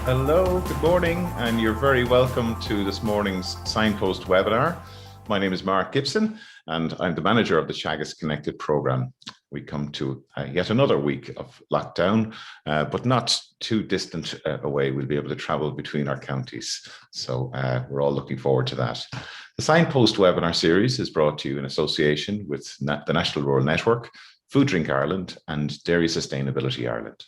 Hello, good morning, and you're very welcome to this morning's Signpost webinar. My name is Mark Gibson, and I'm the manager of the Teagasc Connected programme. We come to yet another week of lockdown, but not too distant away. We'll be able to travel between our counties, so we're all looking forward to that. The Signpost webinar series is brought to you in association with the National Rural Network, Food Drink Ireland, and Dairy Sustainability Ireland.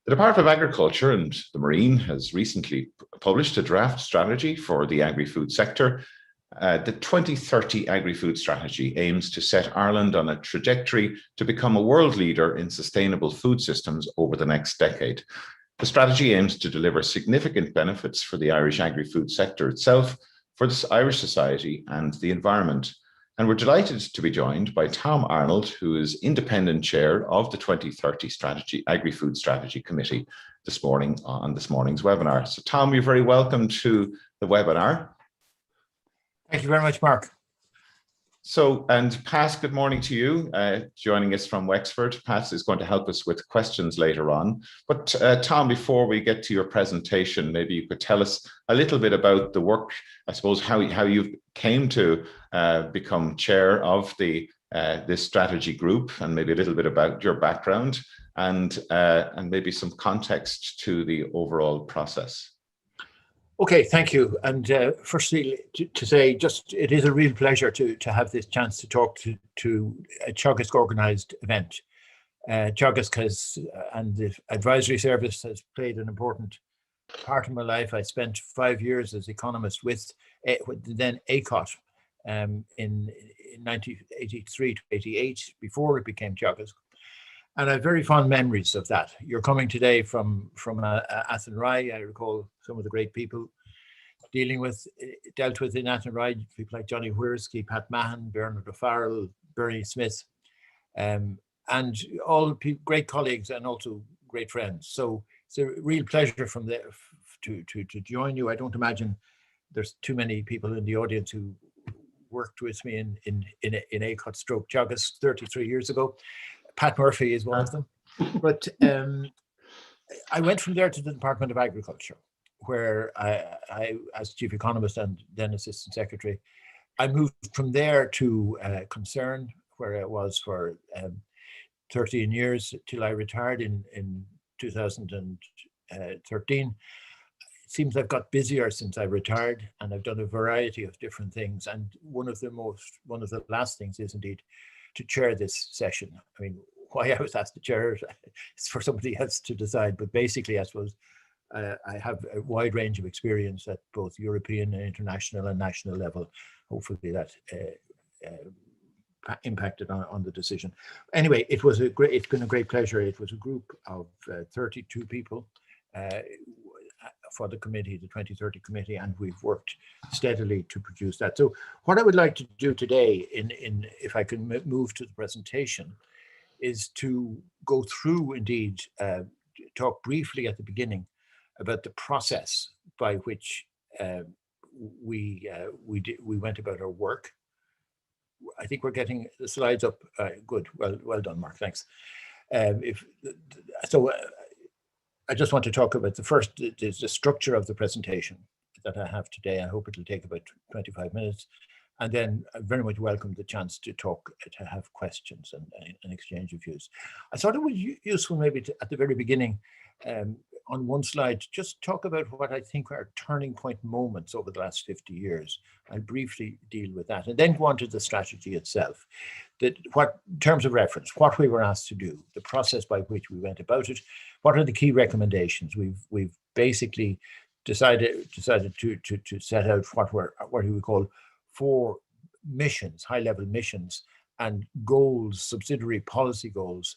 The Department of Agriculture and the Marine has recently published a draft strategy for the agri-food sector. The 2030 Agri-Food Strategy aims to set Ireland on a trajectory to become a world leader in sustainable food systems over the next decade. The strategy aims to deliver significant benefits for the Irish agri-food sector itself, for the Irish society and the environment. And we're delighted to be joined by Tom Arnold, who is independent chair of the 2030 Strategy Agri-Food Strategy Committee this morning on this morning's webinar. So Tom, you're very welcome to the webinar. Thank you very much, Mark. So, and Pat, good morning to you, joining us from Wexford. Pat is going to help us with questions later on. But Tom, before we get to your presentation, maybe you could tell us a little bit about the work, I suppose, how you came to become chair of this strategy group, and maybe a little bit about your background and maybe some context to the overall process. Okay, thank you. And firstly, to say, just it is a real pleasure to have this chance to talk to a Teagasc organised event. Teagasc has, and the advisory service has played an important part in my life. I spent 5 years as economist with then ACOT in 1983 to 88, before it became Teagasc. And I have very fond memories of that. You're coming today from Athenry. I recall some of the great people dealt with in Athenry, people like Johnny Wiersky, Pat Mahan, Bernard O'Farrell, Bernie Smith, and all great colleagues and also great friends. So it's a real pleasure from there to join you. I don't imagine there's too many people in the audience who worked with me in ACOT stroke Teagasc 33 years ago. Pat Murphy is one of them. But I went from there to the Department of Agriculture, where I as chief economist and then assistant secretary, I moved from there to Concern, where I was for 13 years till I retired in 2013. It seems I've got busier since I retired, and I've done a variety of different things. And one of the last things is indeed to chair this session. I mean, why I was asked to chair it is for somebody else to decide, but basically I suppose I have a wide range of experience at both European and international and national level. Hopefully that impacted on the decision. Anyway, it's been a great pleasure. It was a group of 32 people for the committee, the 2030 committee, and we've worked steadily to produce that. So what I would like to do today, if I can move to the presentation, is to go through, indeed, talk briefly at the beginning about the process by which we went about our work. I think we're getting the slides up. Good, well done, Mark. Thanks. I just want to talk about the structure of the presentation that I have today. I hope it'll take about 25 minutes. And then I very much welcome the chance to talk, to have questions and exchange of views. I thought it was useful maybe at the very beginning, on one slide, just talk about what I think are turning point moments over the last 50 years. I'll briefly deal with that and then go on to the strategy itself. In terms of reference, what we were asked to do, the process by which we went about it, what are the key recommendations? We've basically decided to set out what we would call 4 missions, high-level missions, and goals, subsidiary policy goals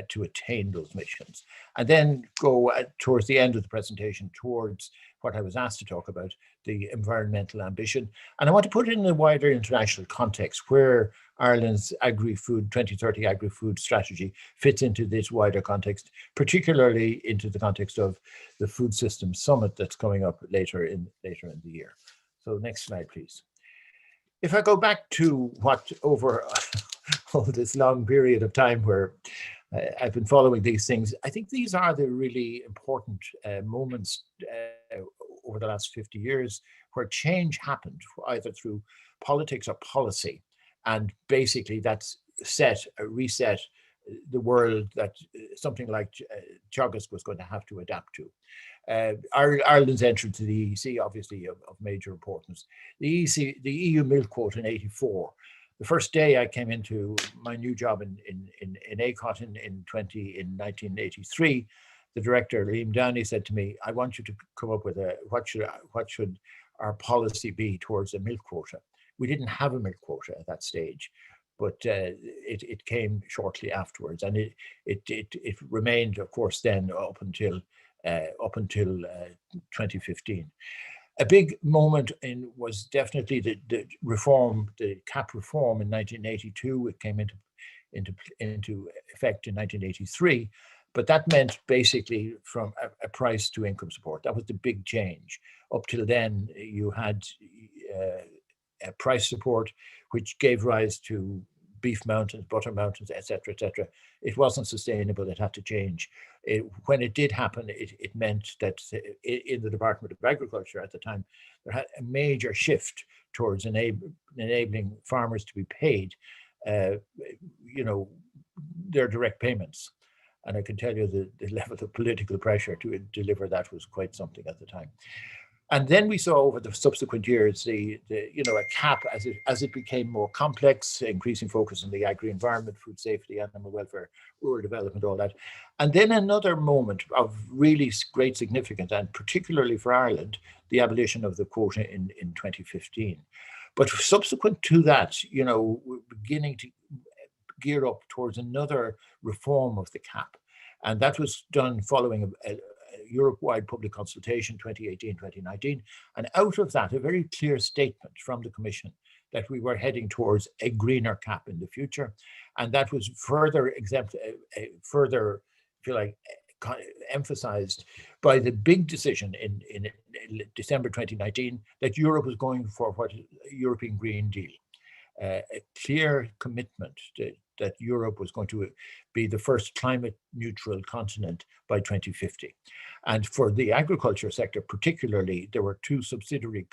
to attain those missions. And then go towards the end of the presentation towards what I was asked to talk about, the environmental ambition. And I want to put it in a wider international context where Ireland's agri-food, 2030 agri-food strategy fits into this wider context, particularly into the context of the Food Systems Summit that's coming up later in the year. So next slide, please. If I go back to what over this long period of time where I've been following these things. I think these are the really important moments over the last 50 years where change happened, either through politics or policy. And basically that's reset the world that something like Teagasc was going to have to adapt to. Ireland's entry to the EEC, obviously of major importance. The EU milk quota in '84. The first day I came into my new job in ACOT in 1983, the director, Liam Downey, said to me, I want you to come up with what should our policy be towards a milk quota. We didn't have a milk quota at that stage, but it came shortly afterwards, and it remained, of course, then up until 2015. A big moment was definitely the reform, the CAP reform in 1982. It came into effect in 1983, but that meant basically from a price to income support. That was the big change. Up till then, you had a price support, which gave rise to beef mountains, butter mountains, etc., etc. It wasn't sustainable. It had to change. When it did happen, it meant that in the Department of Agriculture at the time, there had a major shift towards enabling farmers to be paid, their direct payments. And I can tell you the level of political pressure to deliver that was quite something at the time. And then we saw over the subsequent years a CAP as it became more complex, increasing focus on the agri environment, food safety, animal welfare, rural development, all that. And then another moment of really great significance, and particularly for Ireland, the abolition of the quota in 2015. But subsequent to that, we're beginning to gear up towards another reform of the CAP. And that was done following a Europe-wide public consultation 2018-2019, and out of that a very clear statement from the Commission that we were heading towards a greener CAP in the future, and that was further emphasized by the big decision in December 2019 that Europe was going for what European Green Deal, a clear commitment that Europe was going to be the first climate neutral continent by 2050. And for the agriculture sector particularly, there were two subsidiary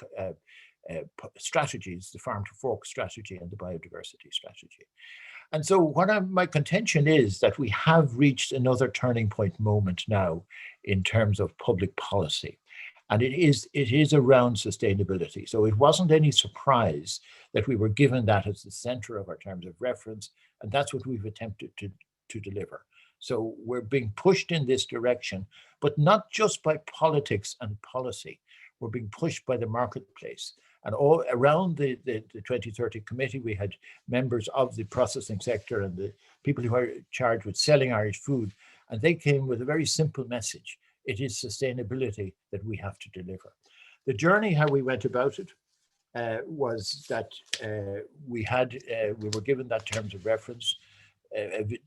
strategies, the farm to fork strategy and the biodiversity strategy. And so my contention is that we have reached another turning point moment now in terms of public policy. And it is around sustainability. So it wasn't any surprise that we were given that as the center of our terms of reference, and that's what we've attempted to deliver. So we're being pushed in this direction, but not just by politics and policy. We're being pushed by the marketplace. And all around the 2030 committee, we had members of the processing sector and the people who are charged with selling Irish food, and they came with a very simple message. It is sustainability that we have to deliver. The journey, how we went about it, was that we were given that terms of reference,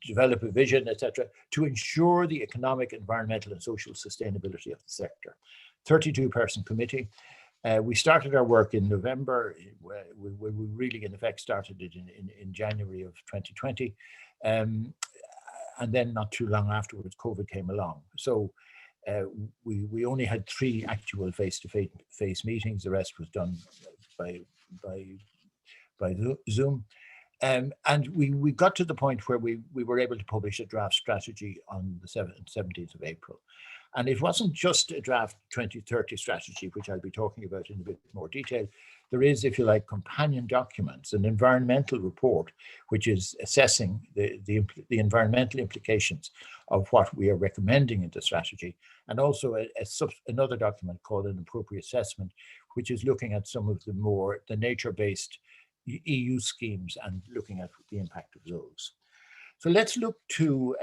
develop a vision, etc., to ensure the economic, environmental, and social sustainability of the sector. 32-person committee. We started our work in November. We really, in effect, started it in January of 2020. And then not too long afterwards, COVID came along. So we only had 3 actual face-to-face meetings. The rest was done by Zoom. And we got to the point where we were able to publish a draft strategy on the 17th of April. And it wasn't just a draft 2030 strategy, which I'll be talking about in a bit more detail. There is, if you like, companion documents, an environmental report, which is assessing the environmental implications of what we are recommending in the strategy, and also another document called an appropriate assessment, which is looking at some of the nature-based EU schemes and looking at the impact of those. So let's look to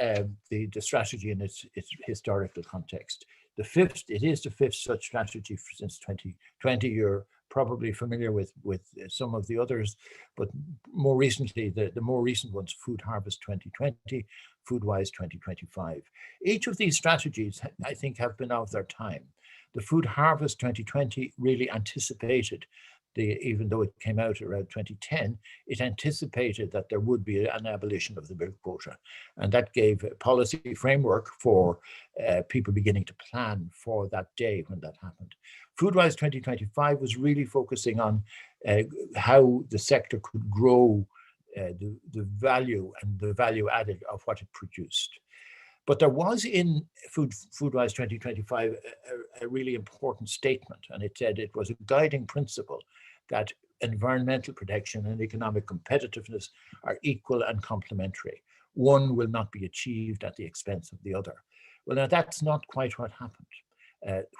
the strategy in its historical context. It is the fifth such strategy since 2020. You're probably familiar with some of the others, but more recently, the more recent ones, Food Harvest 2020, Foodwise 2025. Each of these strategies, I think, have been of their time. The Food Harvest 2020 really anticipated even though it came out around 2010, it anticipated that there would be an abolition of the milk quota. And that gave a policy framework for people beginning to plan for that day when that happened. Foodwise 2025 was really focusing on how the sector could grow the value and the value added of what it produced. But there was in Foodwise 2025 a really important statement, and it said it was a guiding principle that environmental protection and economic competitiveness are equal and complementary. One will not be achieved at the expense of the other. Well, now that's not quite what happened.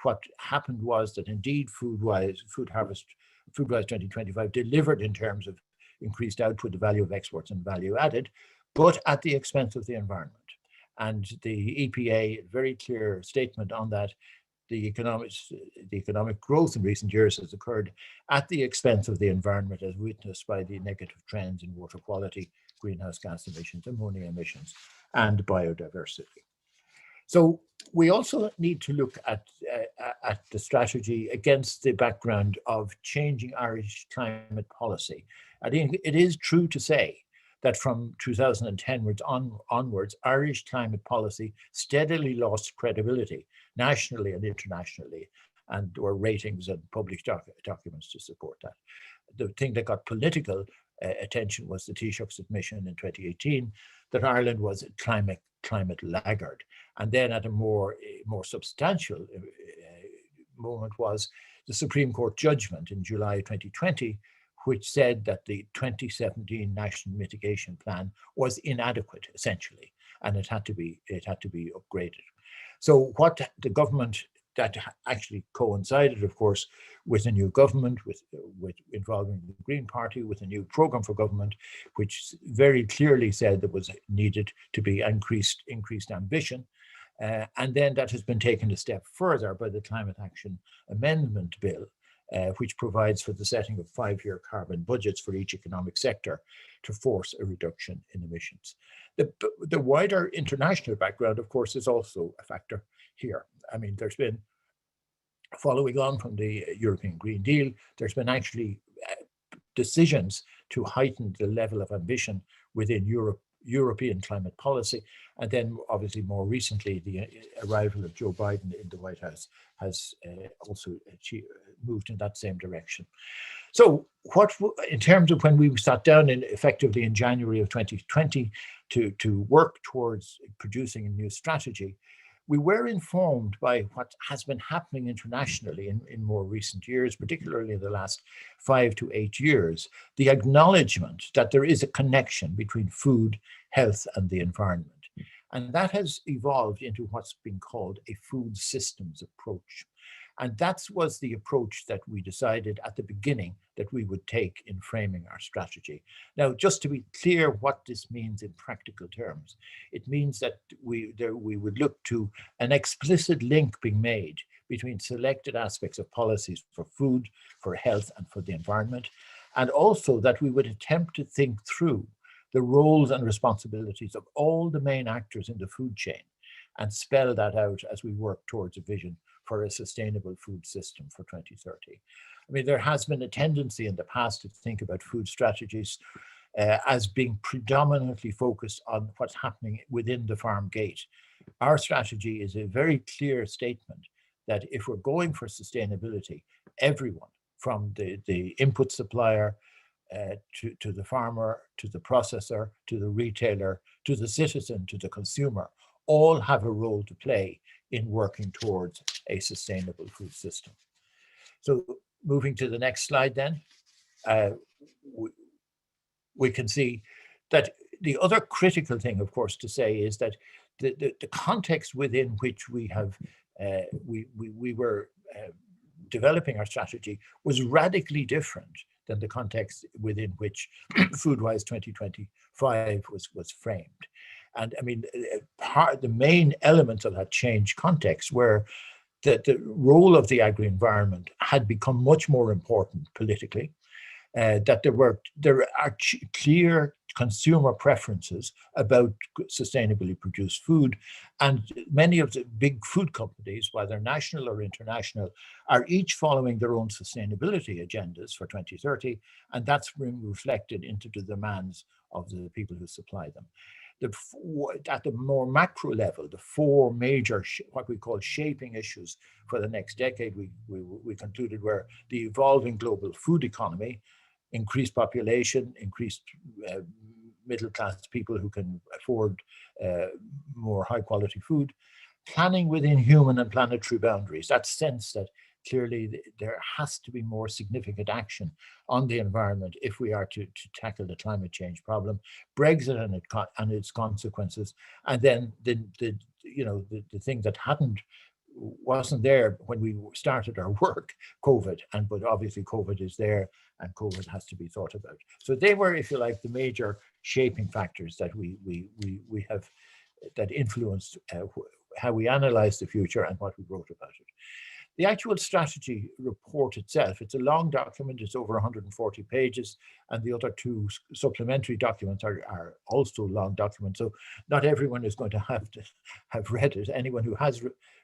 What happened was that indeed Foodwise 2025 delivered in terms of increased output, the value of exports and value added, but at the expense of the environment. And the EPA, very clear statement on that, the economic growth in recent years has occurred at the expense of the environment, as witnessed by the negative trends in water quality, greenhouse gas emissions, ammonia emissions, and biodiversity. So we also need to look at the strategy against the background of changing Irish climate policy. I think it is true to say that from 2010 onwards, Irish climate policy steadily lost credibility nationally and internationally, and there were ratings and published documents to support that. The thing that got political attention was the Taoiseach's admission in 2018 that Ireland was a climate laggard. And then at a more substantial moment was the Supreme Court judgment in July 2020, which said that the 2017 National Mitigation Plan was inadequate, essentially, and it had to be upgraded. So what the government, that actually coincided, of course, with a new government, with involving the Green Party, with a new program for government, which very clearly said there was needed to be increased ambition. And then that has been taken a step further by the Climate Action Amendment Bill, which provides for the setting of 5-year carbon budgets for each economic sector to force a reduction in emissions. The wider international background, of course, is also a factor here. I mean, there's been, following on from the European Green Deal, there's been actually decisions to heighten the level of ambition within European climate policy. And then obviously more recently, the arrival of Joe Biden in the White House has also moved in that same direction. So in terms of when we sat down effectively in January of 2020 to work towards producing a new strategy, we were informed by what has been happening internationally in more recent years, particularly in the last 5 to 8 years, the acknowledgement that there is a connection between food, health, and the environment. And that has evolved into what's been called a food systems approach. And that was the approach that we decided at the beginning that we would take in framing our strategy. Now, just to be clear what this means in practical terms, it means that we would look to an explicit link being made between selected aspects of policies for food, for health, and for the environment, and also that we would attempt to think through the roles and responsibilities of all the main actors in the food chain and spell that out as we work towards a vision for a sustainable food system for 2030. I mean, there has been a tendency in the past to think about food strategies as being predominantly focused on what's happening within the farm gate. Our strategy is a very clear statement that if we're going for sustainability, everyone from the input supplier to the farmer, to the processor, to the retailer, to the citizen, to the consumer, all have a role to play in working towards a sustainable food system. So moving to the next slide then, we can see that the other critical thing, of course, to say is that the context within which we have we were developing our strategy was radically different than the context within which Foodwise 2025 was framed. And I mean, the main elements of that change context were that the role of the agri-environment had become much more important politically. that there are clear consumer preferences about sustainably produced food, and many of the big food companies, whether national or international, are each following their own sustainability agendas for 2030, and that's being reflected into the demands of the people who supply them. At the more macro level, the four major, what we call shaping issues for the next decade, we concluded were the evolving global food economy, increased population, increased middle-class people who can afford more high-quality food, planning within human and planetary boundaries, that sense that clearly there has to be more significant action on the environment if we are to tackle the climate change problem, Brexit and its consequences, and then the thing that wasn't there when we started our work, COVID, but obviously COVID is there and COVID has to be thought about. So they were, if you like, the major shaping factors that we have that influenced how we analyze the future and what we wrote about it. The actual strategy report itself, it's a long document, it's over 140 pages, and the other two supplementary documents are also long documents, so not everyone is going to have read it. Anyone who has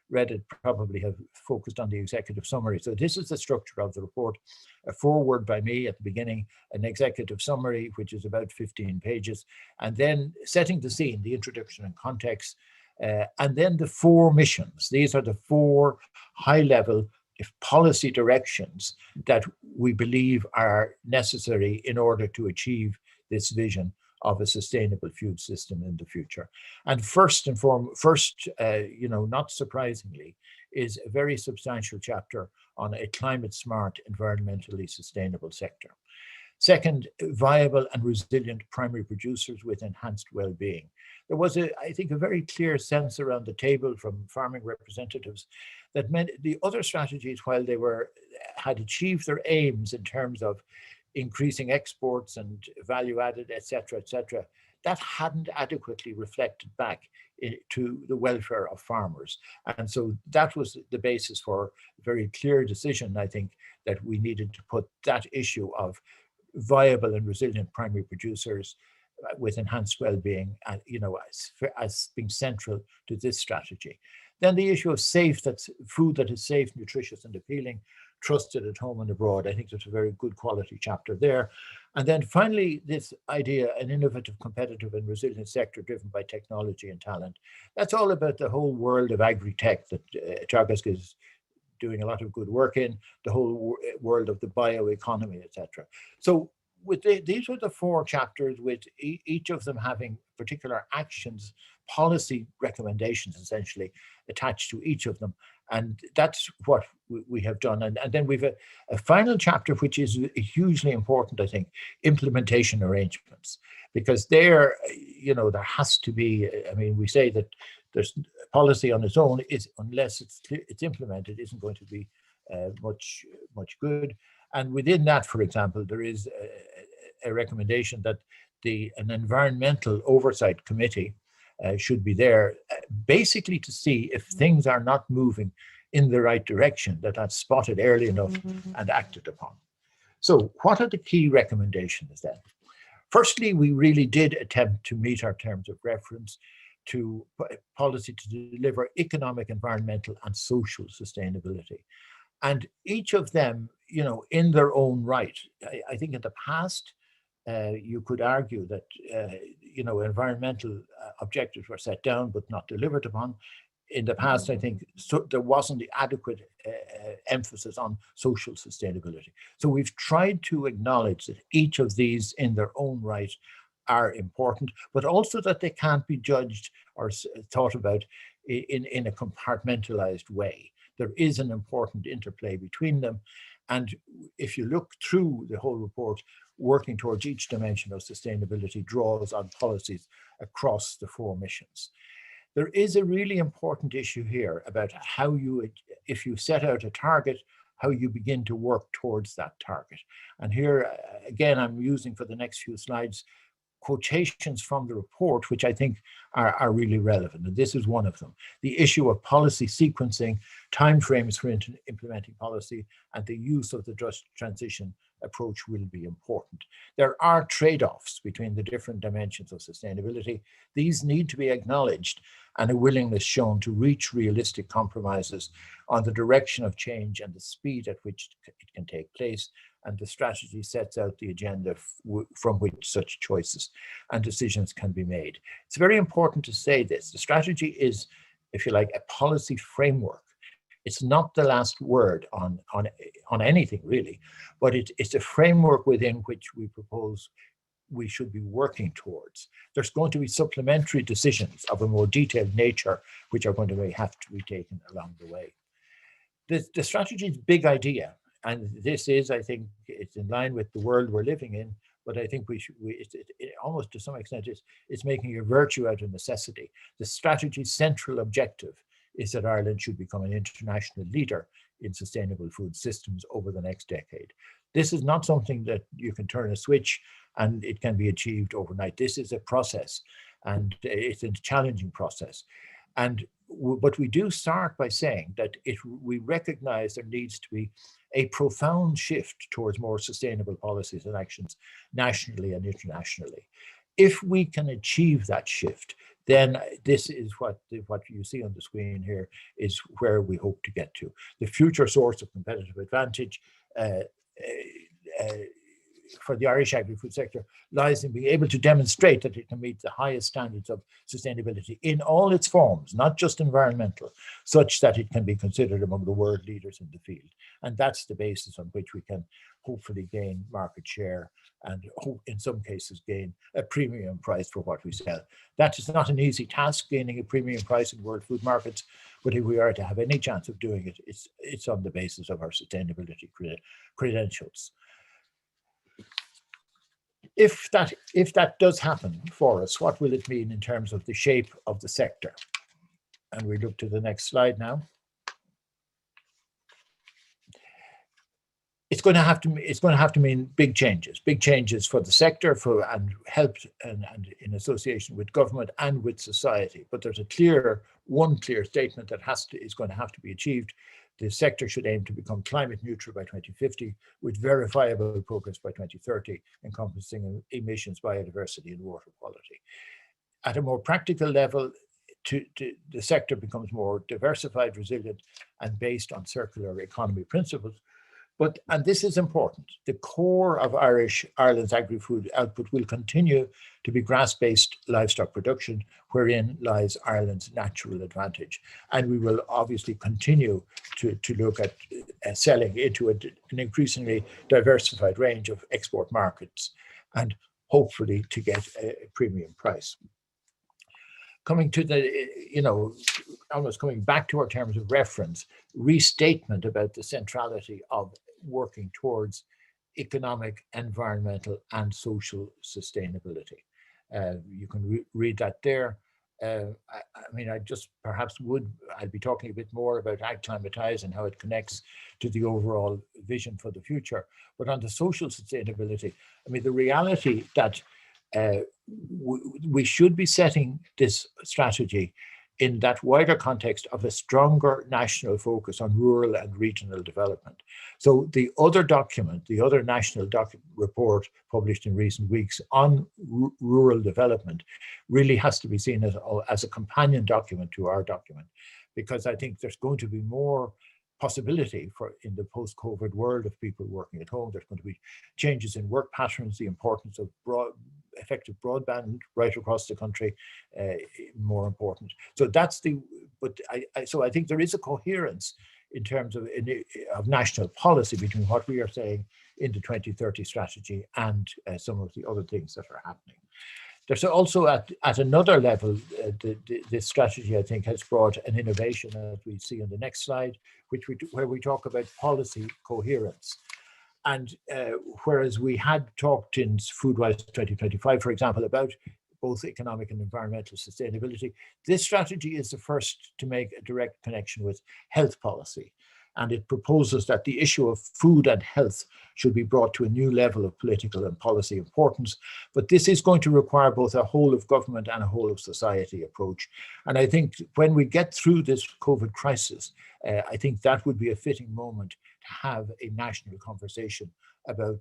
read it probably have focused on the executive summary. So this is the structure of the report: a foreword by me at the beginning, an executive summary, which is about 15 pages, and then setting the scene, the introduction and context, and then the four missions. These are the four high-level policy directions that we believe are necessary in order to achieve this vision of a sustainable food system in the future. And first, not surprisingly, is a very substantial chapter on a climate-smart, environmentally sustainable sector. Second, viable and resilient primary producers with enhanced well-being. There was, I think, a very clear sense around the table from farming representatives that the other strategies, while they had achieved their aims in terms of increasing exports and value added, et cetera, that hadn't adequately reflected back to the welfare of farmers. And so that was the basis for a very clear decision, I think, that we needed to put that issue of viable and resilient primary producers with enhanced well-being, as being central to this strategy. Then the issue of food that is safe, nutritious, and appealing, trusted at home and abroad. I think there's a very good quality chapter there. And then finally, this idea, an innovative, competitive, and resilient sector driven by technology and talent. That's all about the whole world of agri-tech that Teagasc is doing a lot of good work in, the whole world of the bioeconomy, etc. So these were the four chapters, with each of them having particular actions, policy recommendations essentially attached to each of them. And that's what we have done. And then we've a final chapter, which is hugely important, I think, implementation arrangements. Because there has to be, we say that there's policy on its own, unless it's implemented, isn't going to be much good. And within that, for example, there is a recommendation that an environmental oversight committee should be there, basically to see if things are not moving in the right direction, that's spotted early enough and acted upon. So what are the key recommendations then? Firstly, we really did attempt to meet our terms of reference to policy to deliver economic, environmental, and social sustainability. And each of them, in their own right, I think in the past, you could argue that, environmental objectives were set down but not delivered upon. In the past, I think there wasn't the adequate emphasis on social sustainability. So we've tried to acknowledge that each of these in their own right are important, but also that they can't be judged or thought about in a compartmentalized way. There is an important interplay between them. And if you look through the whole report, working towards each dimension of sustainability draws on policies across the four missions. There is a really important issue here about how if you set out a target, how you begin to work towards that target. And here, again, I'm using for the next few slides quotations from the report, which I think are really relevant. And this is one of them. The issue of policy sequencing, timeframes for implementing policy, and the use of the just transition approach will be important. There are trade-offs between the different dimensions of sustainability. These need to be acknowledged and a willingness shown to reach realistic compromises on the direction of change and the speed at which it can take place. And the strategy sets out the agenda from which such choices and decisions can be made. It's very important to say this. The strategy is, if you like, a policy framework. It's not the last word on anything really, but it's a framework within which we propose we should be working towards. There's going to be supplementary decisions of a more detailed nature, which are going to have to be taken along the way. The strategy's big idea, and this is, I think, it's in line with the world we're living in, but I think it almost to some extent it's making a virtue out of necessity. The strategy's central objective is that Ireland should become an international leader in sustainable food systems over the next decade. This is not something that you can turn a switch and it can be achieved overnight. This is a process, and it's a challenging process. But we do start by saying that we recognize there needs to be a profound shift towards more sustainable policies and actions nationally and internationally. If we can achieve that shift, then this is what you see on the screen here is where we hope to get to. The future source of competitive advantage for the Irish agri-food sector lies in being able to demonstrate that it can meet the highest standards of sustainability in all its forms, not just environmental, such that it can be considered among the world leaders in the field. And that's the basis on which we can hopefully gain market share and in some cases gain a premium price for what we sell. That is not an easy task, gaining a premium price in world food markets, but if we are to have any chance of doing it, it's on the basis of our sustainability credentials. If that does happen for us, what will it mean in terms of the shape of the sector? And we look to the next slide now. It's going to have to mean big changes for the sector, and help and in association with government and with society. But there's one clear statement that is going to have to be achieved. The sector should aim to become climate neutral by 2050, with verifiable progress by 2030, encompassing emissions, biodiversity, and water quality. At a more practical level, the sector becomes more diversified, resilient, and based on circular economy principles. And this is important, the core of Ireland's agri-food output will continue to be grass-based livestock production, wherein lies Ireland's natural advantage. And we will obviously continue to look at selling into an increasingly diversified range of export markets, and hopefully to get a premium price. Coming to almost coming back to our terms of reference, restatement about the centrality of working towards economic, environmental, and social sustainability. You can read that there. I just I'll be talking a bit more about Acclimatize and how it connects to the overall vision for the future. But on the social sustainability, the reality that we should be setting this strategy in that wider context of a stronger national focus on rural and regional development. So the other national report published in recent weeks on rural development really has to be seen as a companion document to our document, because I think there's going to be more possibility in the post-COVID world of people working at home. There's going to be changes in work patterns, the importance of effective broadband right across the country, more important. So I think there is a coherence in terms of national policy between what we are saying in the 2030 strategy and some of the other things that are happening. There's also at another level, this strategy, I think, has brought an innovation that we see on the next slide, where we talk about policy coherence. And whereas we had talked in Foodwise 2025, for example, about both economic and environmental sustainability, this strategy is the first to make a direct connection with health policy. And it proposes that the issue of food and health should be brought to a new level of political and policy importance. But this is going to require both a whole of government and a whole of society approach. And I think when we get through this COVID crisis, I think that would be a fitting moment to have a national conversation about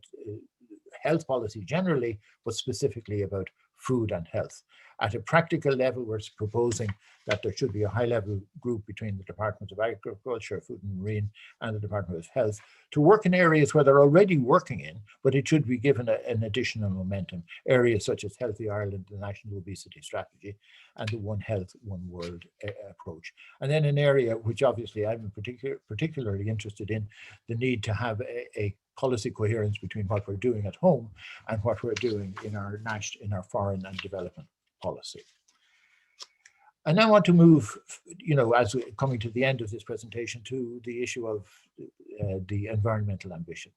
health policy generally, but specifically about food and health. At a practical level, we're proposing that there should be a high-level group between the Department of Agriculture, Food and Marine, and the Department of Health to work in areas where they're already working in, but it should be given an additional momentum. Areas such as Healthy Ireland, the National Obesity Strategy, and the One Health, One World approach. And then an area which obviously I'm particularly interested in, the need to have a policy coherence between what we're doing at home and what we're doing in our foreign and development policy. I now want to move, as we're coming to the end of this presentation, to the issue of the environmental ambition.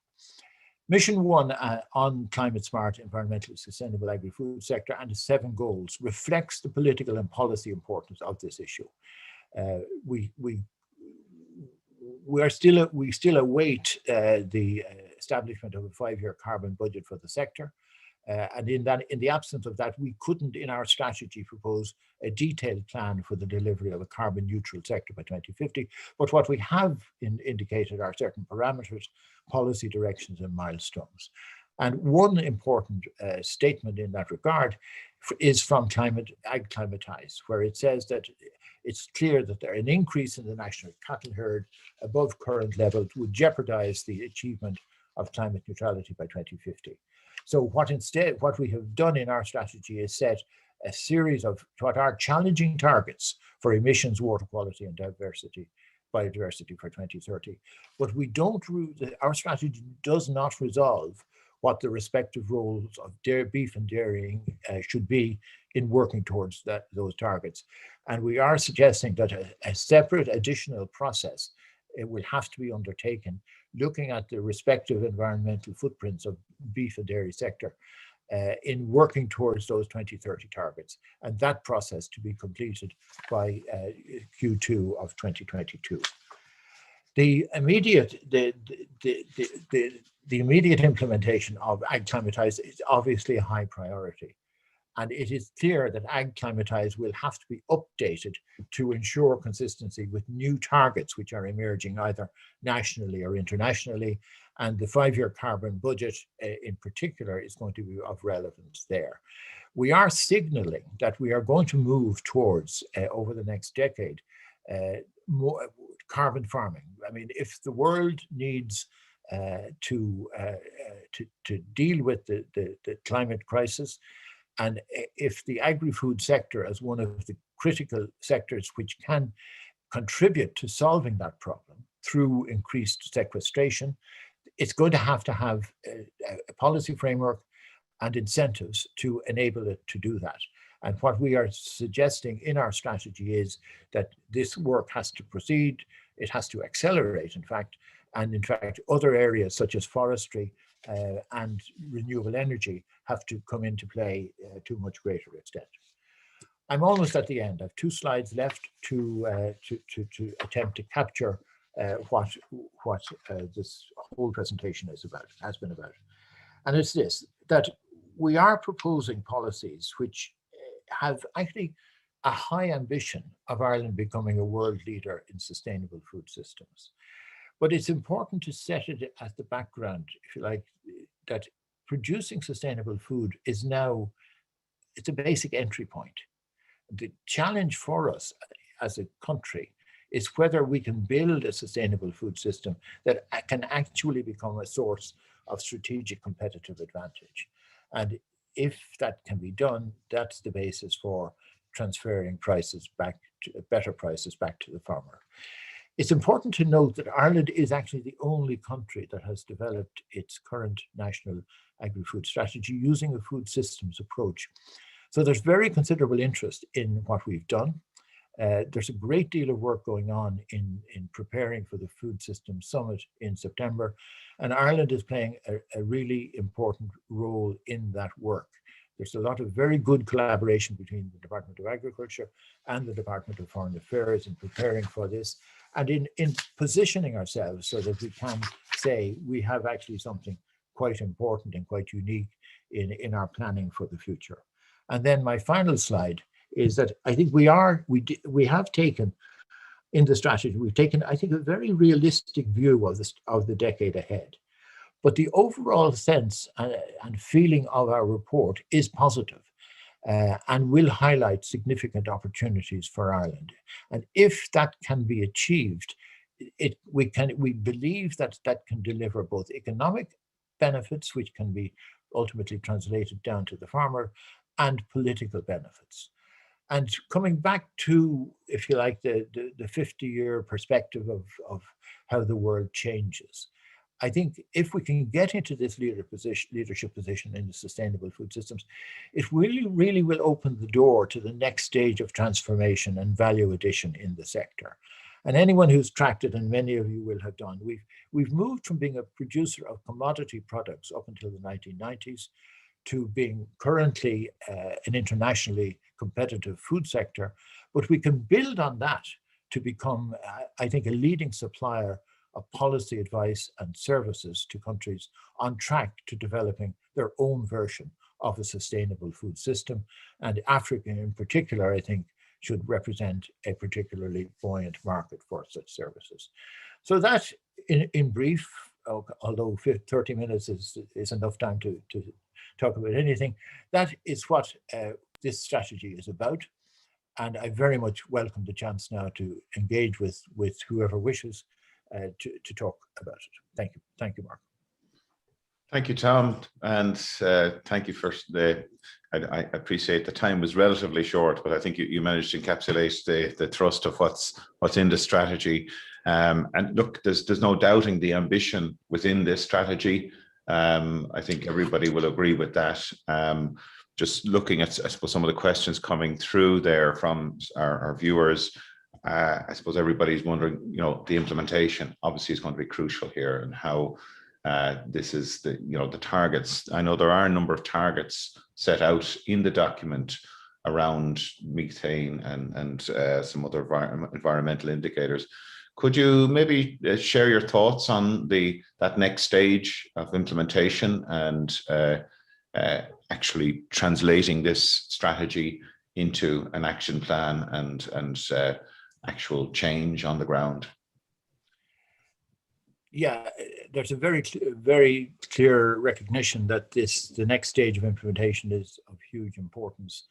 Mission 1 on climate smart, environmentally sustainable agri-food sector and the 7 goals reflects the political and policy importance of this issue. We still await the establishment of a 5-year carbon budget for the sector. And in the absence of that, we couldn't in our strategy propose a detailed plan for the delivery of a carbon neutral sector by 2050. But what we have indicated are certain parameters, policy directions and milestones. And one important statement in that regard is from Ag-Climatize, where it says that it's clear that an increase in the national cattle herd above current levels would jeopardize the achievement of climate neutrality by 2050. So what we have done in our strategy is set a series of what are challenging targets for emissions, water quality and biodiversity for 2030. But our strategy does not resolve what the respective roles of beef and dairying should be in working towards those targets. And we are suggesting that a separate additional process will have to be undertaken, looking at the respective environmental footprints of beef and dairy sector in working towards those 2030 targets, and that process to be completed by Q2 of 2022. The immediate implementation of Ag-Climatize is obviously a high priority. And it is clear that Ag-Climatize will have to be updated to ensure consistency with new targets which are emerging either nationally or internationally. And the 5-year carbon budget in particular is going to be of relevance there. We are signaling that we are going to move towards, over the next decade, more carbon farming. I mean, if the world needs to deal with the climate crisis, and if the agri-food sector as one of the critical sectors which can contribute to solving that problem through increased sequestration, it's going to have a policy framework and incentives to enable it to do that. And what we are suggesting in our strategy is that this work has to proceed, it has to accelerate, in fact, and in fact, other areas such as forestry and renewable energy have to come into play to a much greater extent. I'm almost at the end. I have 2 slides left to attempt to capture what this whole presentation has been about. And it's this, that we are proposing policies which have actually a high ambition of Ireland becoming a world leader in sustainable food systems. But it's important to set it as the background, if you like, that producing sustainable food is now, it's a basic entry point. The challenge for us as a country is whether we can build a sustainable food system that can actually become a source of strategic competitive advantage. And if that can be done, that's the basis for transferring prices back to better prices back to the farmer. It's important to note that Ireland is actually the only country that has developed its current national agri-food strategy using a food systems approach. So there's very considerable interest in what we've done. There's a great deal of work going on in preparing for the Food Systems Summit in September, and Ireland is playing a really important role in that work. There's a lot of very good collaboration between the Department of Agriculture and the Department of Foreign Affairs in preparing for this, and in positioning ourselves so that we can say we have actually something quite important and quite unique in our planning for the future. And then my final slide is that I think we have taken in the strategy, we've taken, I think, a very realistic view of the decade ahead. But the overall sense and feeling of our report is positive, and will highlight significant opportunities for Ireland. And if that can be achieved, we believe that that can deliver both economic benefits, which can be ultimately translated down to the farmer, and political benefits. And coming back to, if you like, the 50-year perspective of how the world changes, I think if we can get into this leadership position in the sustainable food systems, it really will open the door to the next stage of transformation and value addition in the sector. And anyone who's tracked it, and many of you will have done, we've moved from being a producer of commodity products up until the 1990s to being currently an internationally competitive food sector. But we can build on that to become, I think, a leading supplier of policy advice and services to countries on track to developing their own version of a sustainable food system. And Africa in particular, I think, should represent a particularly buoyant market for such services. So that, in brief, although 30 minutes is enough time to talk about anything, that is what this strategy is about. And I very much welcome the chance now to engage with whoever wishes to talk about it. Thank you, Mark. Thank you, Tom, and thank you for I appreciate the time was relatively short, but I think you managed to encapsulate the thrust of what's in the strategy. And look, there's no doubting the ambition within this strategy. I think everybody will agree with that. Just looking at, I suppose, some of the questions coming through there from our viewers, I suppose everybody's wondering, the implementation obviously is going to be crucial here, and how this is the targets. I know there are a number of targets set out in the document around methane and some other environmental indicators. Could you maybe share your thoughts on that next stage of implementation and actually translating this strategy into an action plan and actual change on the ground? Yeah, there's a very clear recognition that the next stage of implementation is of huge importance.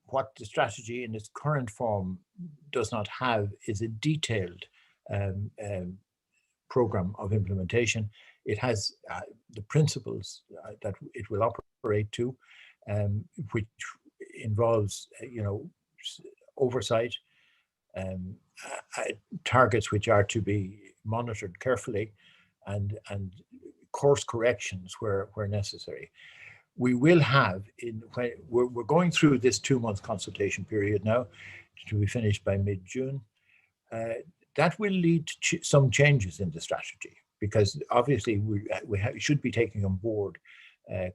What the strategy in its current form does not have is a detailed program of implementation. It has the principles that it will operate to, which involves, oversight, targets which are to be monitored carefully, and course corrections where necessary. We will have, we're going through this 2-month consultation period now, to be finished by mid-June. That will lead to some changes in the strategy, because obviously we should be taking on board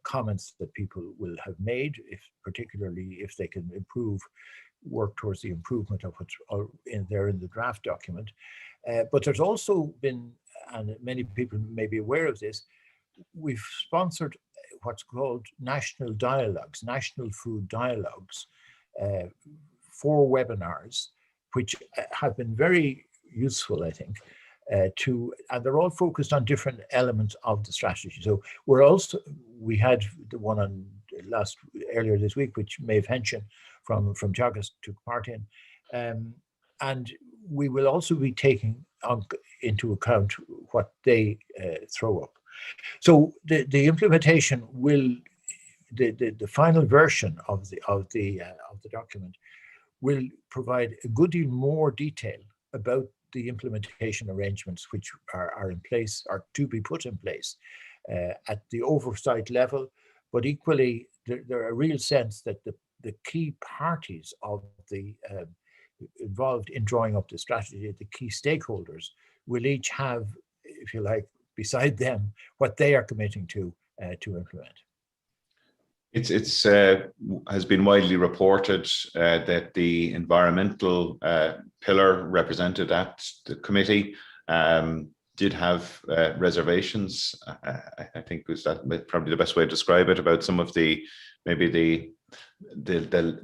comments that people will have made, particularly if they can work towards the improvement of what's in the draft document. But there's also been, and many people may be aware of this, we've sponsored what's called national dialogues, national food dialogues, 4 webinars, which have been very useful, I think, and they're all focused on different elements of the strategy. So we had the one earlier this week, which Maeve Henshin from Teagasc took part in, and we will also be taking into account what they throw up. So the implementation the final version of the document will provide a good deal more detail about the implementation arrangements which are in place, are to be put in place at the oversight level, but equally there are a real sense that the key parties of the involved in drawing up the strategy, the key stakeholders, will each have, if you like, beside them what they are committing to implement. It's has been widely reported that the environmental pillar represented at the committee did have reservations. I think was that probably the best way to describe it, about some of the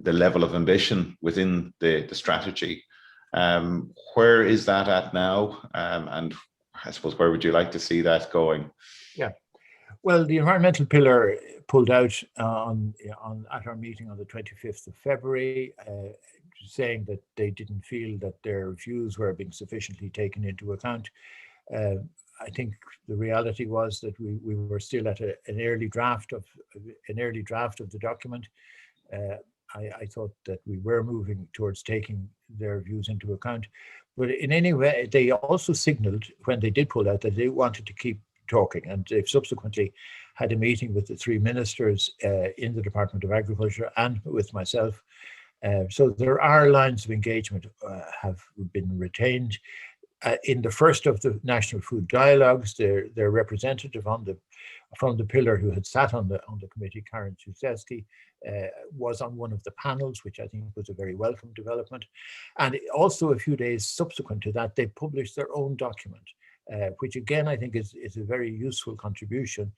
level of ambition within the strategy. Where is that at now, and I suppose, where would you like to see that going? Yeah. Well, the environmental pillar pulled out at our meeting on the 25th of February, saying that they didn't feel that their views were being sufficiently taken into account. I think the reality was that we were still at an early draft of the document. I thought that we were moving towards taking their views into account, but in any way, they also signaled when they did pull out that they wanted to keep talking, and they've subsequently had a meeting with the three ministers in the Department of Agriculture and with myself. So there are lines of engagement have been retained. In the first of the National Food Dialogues, their representative from the pillar who had sat on the committee, Karen Czuzewski, was on one of the panels, which I think was a very welcome development. And also a few days subsequent to that, they published their own document, which again, I think is a very useful contribution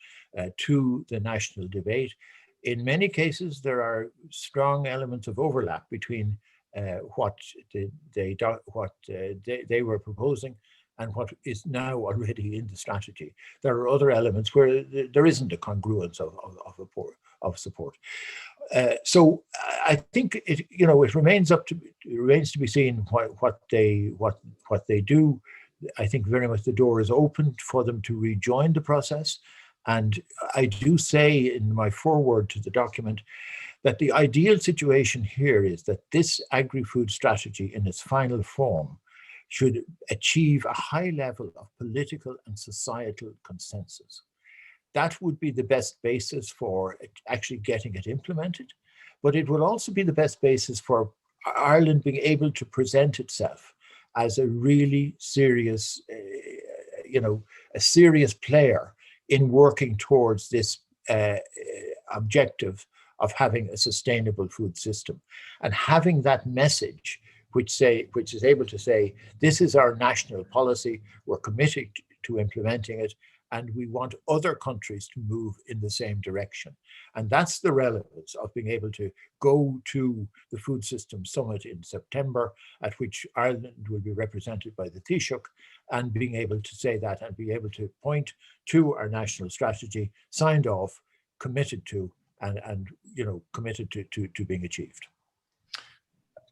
to the national debate. In many cases, there are strong elements of overlap between what they were proposing and what is now already in the strategy. There are other elements where there isn't a congruence of support. So I think it remains to be seen what they do. I think very much the door is open for them to rejoin the process. And I do say in my foreword to the document that the ideal situation here is that this agri-food strategy in its final form should achieve a high level of political and societal consensus. That would be the best basis for actually getting it implemented, but it would also be the best basis for Ireland being able to present itself as a really serious, a serious player in working towards this objective of having a sustainable food system, and having that message which is able to say, this is our national policy, we're committed to implementing it, and we want other countries to move in the same direction. And that's the relevance of being able to go to the Food System Summit in September, at which Ireland will be represented by the Taoiseach, and being able to say that and be able to point to our national strategy, signed off, committed to, and committed to being achieved.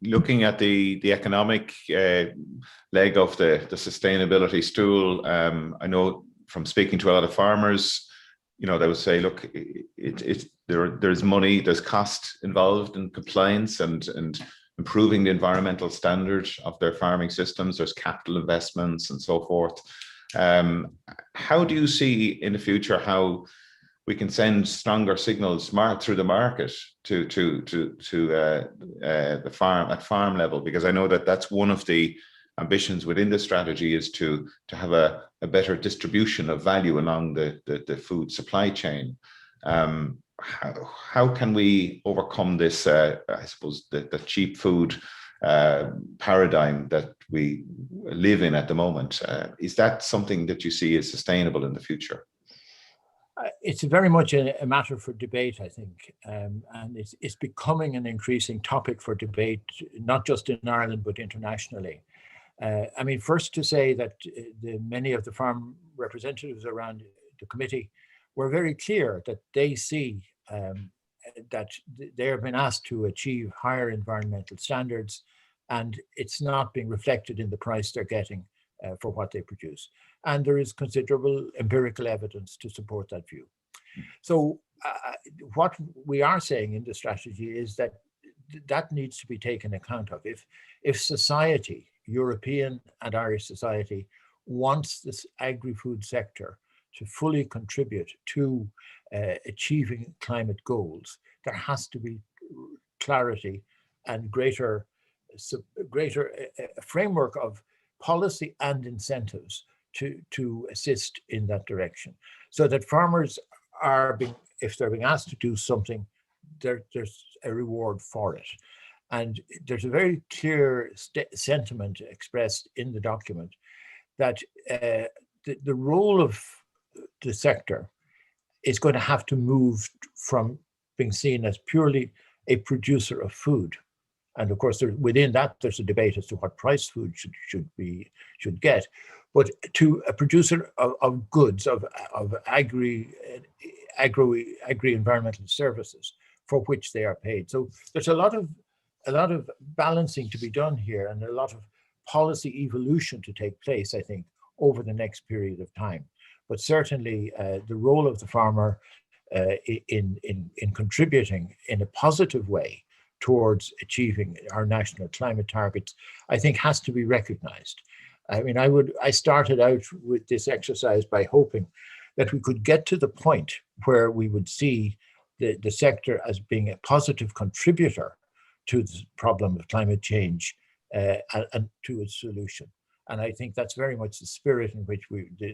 Looking at the economic leg of the sustainability stool, I know from speaking to a lot of farmers, they would say, look, there's money, there's cost involved in compliance and improving the environmental standard of their farming systems. There's capital investments and so forth. How do you see in the future how we can send stronger signals through the market to the farm level? Because I know that that's one of the ambitions within the strategy, is to have a better distribution of value along the food supply chain. How can we overcome this, I suppose, the cheap food paradigm that we live in at the moment? Is that something that you see as sustainable in the future? It's very much a matter for debate, I think, and it's becoming an increasing topic for debate, not just in Ireland, but internationally. First to say that many of the farm representatives around the committee were very clear that they see that they have been asked to achieve higher environmental standards, and it's not being reflected in the price they're getting for what they produce. And there is considerable empirical evidence to support that view. So what we are saying in the strategy is that that needs to be taken account of. If society, European and Irish society, wants this agri-food sector to fully contribute to achieving climate goals, there has to be clarity and greater framework of policy and incentives to assist in that direction, so that farmers if they're being asked to do something, there's a reward for it. And there's a very clear sentiment expressed in the document that the role of the sector is going to have to move from being seen as purely a producer of food And of course, within that, there's a debate as to what price food should get. But to a producer of goods, of agri-environmental services for which they are paid. So there's a lot of balancing to be done here, and a lot of policy evolution to take place, I think, over the next period of time. But certainly the role of the farmer in contributing in a positive way towards achieving our national climate targets, I think has to be recognized. I mean, I started out with this exercise by hoping that we could get to the point where we would see the sector as being a positive contributor to the problem of climate change and to its solution. And I think that's very much the spirit in which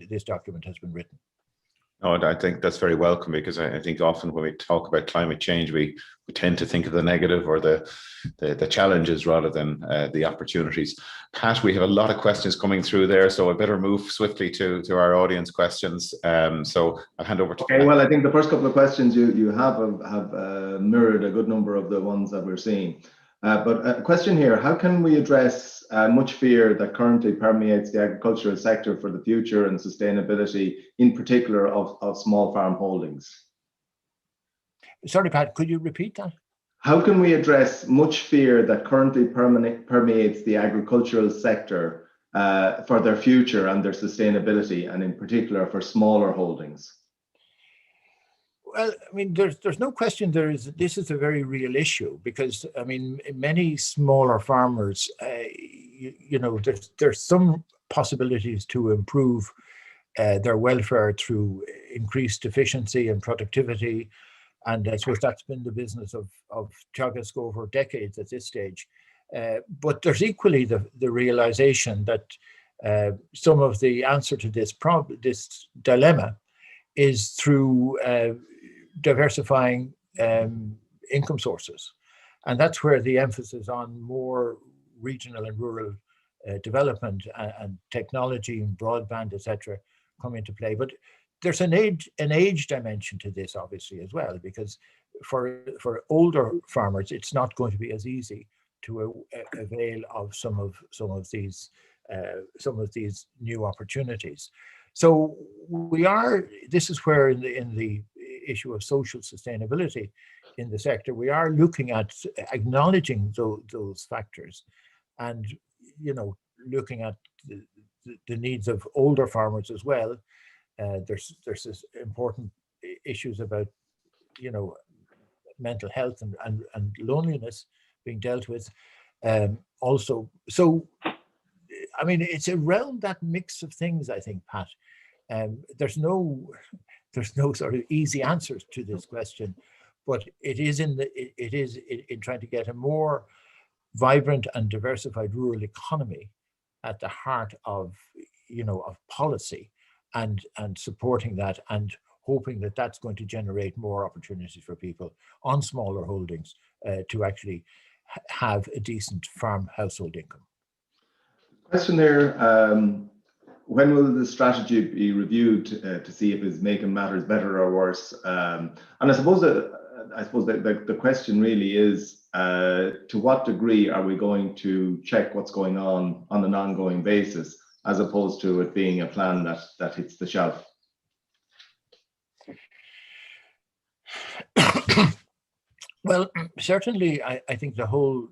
this document has been written. Oh, I think that's very welcome, because I think often when we talk about climate change, we tend to think of the negative or the challenges rather than the opportunities. Pat, we have a lot of questions coming through there, so I better move swiftly to our audience questions. So I'll hand over to Pat. Well, I think the first couple of questions you have mirrored a good number of the ones that we're seeing. But a question here: how can we address much fear that currently permeates the agricultural sector for the future and sustainability, in particular of small farm holdings? Sorry, Pat, could you repeat that? How can we address much fear that currently permeates the agricultural sector for their future and their sustainability, and in particular for smaller holdings? Well, I mean, there's no question this is a very real issue, because I mean, many smaller farmers, you know, there's some possibilities to improve their welfare through increased efficiency and productivity, and I suppose that's been the business of Teagasc over decades at this stage. But there's equally the realization that some of the answer to this dilemma is through diversifying income sources. And that's where the emphasis on more regional and rural development and technology and broadband, etc., come into play. But there's an age dimension to this, obviously, as well, because for older farmers, it's not going to be as easy to avail of some of these new opportunities. So this is where in the issue of social sustainability in the sector, we are looking at acknowledging those factors, and, you know, looking at the needs of older farmers as well. There's this important issues about, you know, mental health and loneliness being dealt with also. So, I mean, it's around that mix of things, I think, Pat. There's no sort of easy answers to this question, but it is in trying to get a more vibrant and diversified rural economy at the heart of, you know, of policy, and supporting that, and hoping that that's going to generate more opportunities for people on smaller holdings to actually have a decent farm household income. Question there: when will the strategy be reviewed to see if it's making matters better or worse? And I suppose the question really is, to what degree are we going to check what's going on an ongoing basis, as opposed to it being a plan that hits the shelf? Well, certainly, I think the whole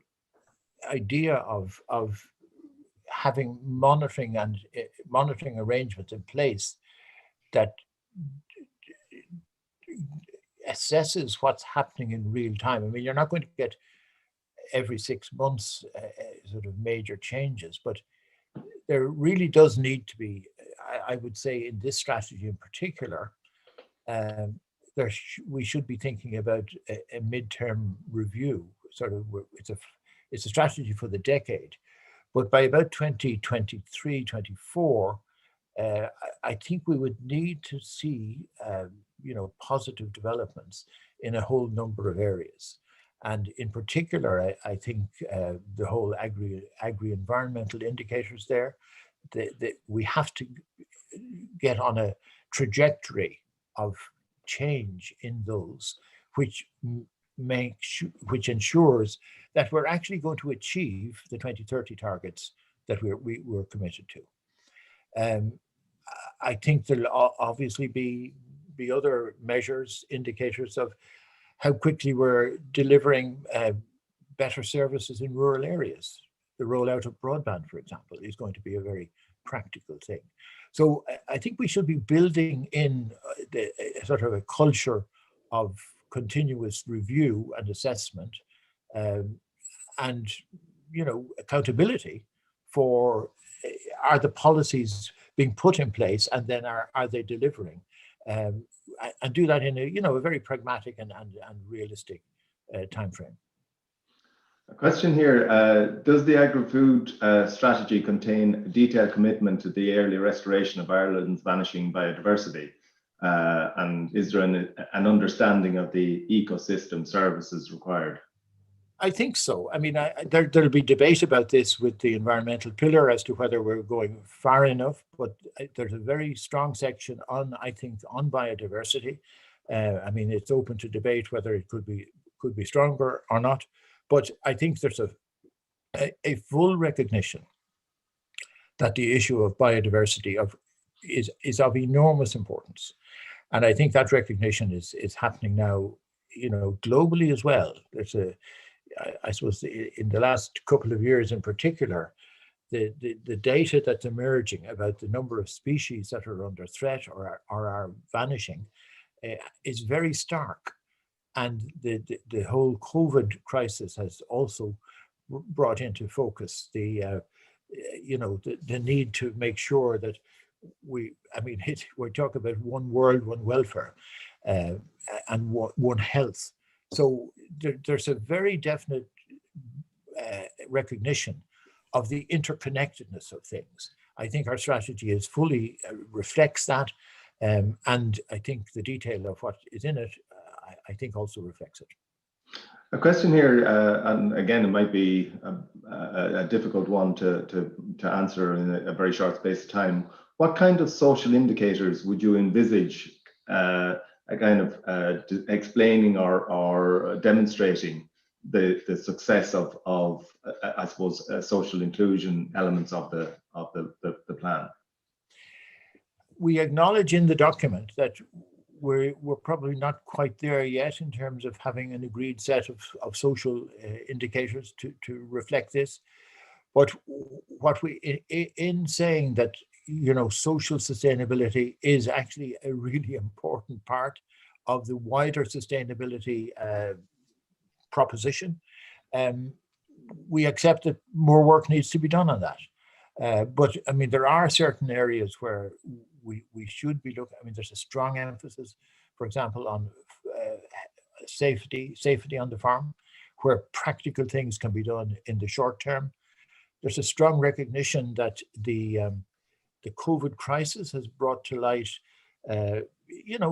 idea of having monitoring arrangements in place that assesses what's happening in real time. I mean, you're not going to get every 6 months sort of major changes, but there really does need to be, I would say, in this strategy in particular, we should be thinking about a midterm review. Sort of, it's a strategy for the decade, but by about 2023, 24, I think we would need to see, you know, positive developments in a whole number of areas. And in particular, I think the whole agri-environmental indicators there, that we have to get on a trajectory of change in those, which which ensures that we're actually going to achieve the 2030 targets that we're committed to. I think there'll obviously be other measures, indicators of how quickly we're delivering better services in rural areas. The rollout of broadband, for example, is going to be a very practical thing. So I think we should be building in sort of a culture of continuous review and assessment, and accountability for are the policies being put in place, and then are they delivering, and do that in a very pragmatic and realistic time frame. A question here, does the agri-food strategy contain a detailed commitment to the early restoration of Ireland's vanishing biodiversity? And is there an understanding of the ecosystem services required? I think so. I mean, there'll be debate about this with the environmental pillar as to whether we're going far enough, but there's a very strong section on biodiversity. I mean, it's open to debate whether it could be stronger or not. But I think there's a full recognition that the issue of biodiversity is of enormous importance. And I think that recognition is happening now, globally as well. There's I suppose in the last couple of years in particular, the data that's emerging about the number of species that are under threat or are vanishing is very stark. And the whole COVID crisis has also brought into focus the need to make sure that we talk about one world, one welfare, and one health. So there's a very definite recognition of the interconnectedness of things. I think our strategy is fully reflects that, and I think the detail of what is in it, I think also reflects it. A question here, and again, it might be a difficult one to answer in a very short space of time. What kind of social indicators would you envisage a kind of explaining or demonstrating the success of I suppose social inclusion elements of the plan? We acknowledge in the document that we're probably not quite there yet in terms of having an agreed set of social indicators to reflect this. But what in saying that social sustainability is actually a really important part of the wider sustainability proposition, we accept that more work needs to be done on that. But I mean, there are certain areas where we should be looking. I mean, there's a strong emphasis, for example, on safety on the farm, where practical things can be done in the short term. There's a strong recognition that the COVID crisis has brought to light,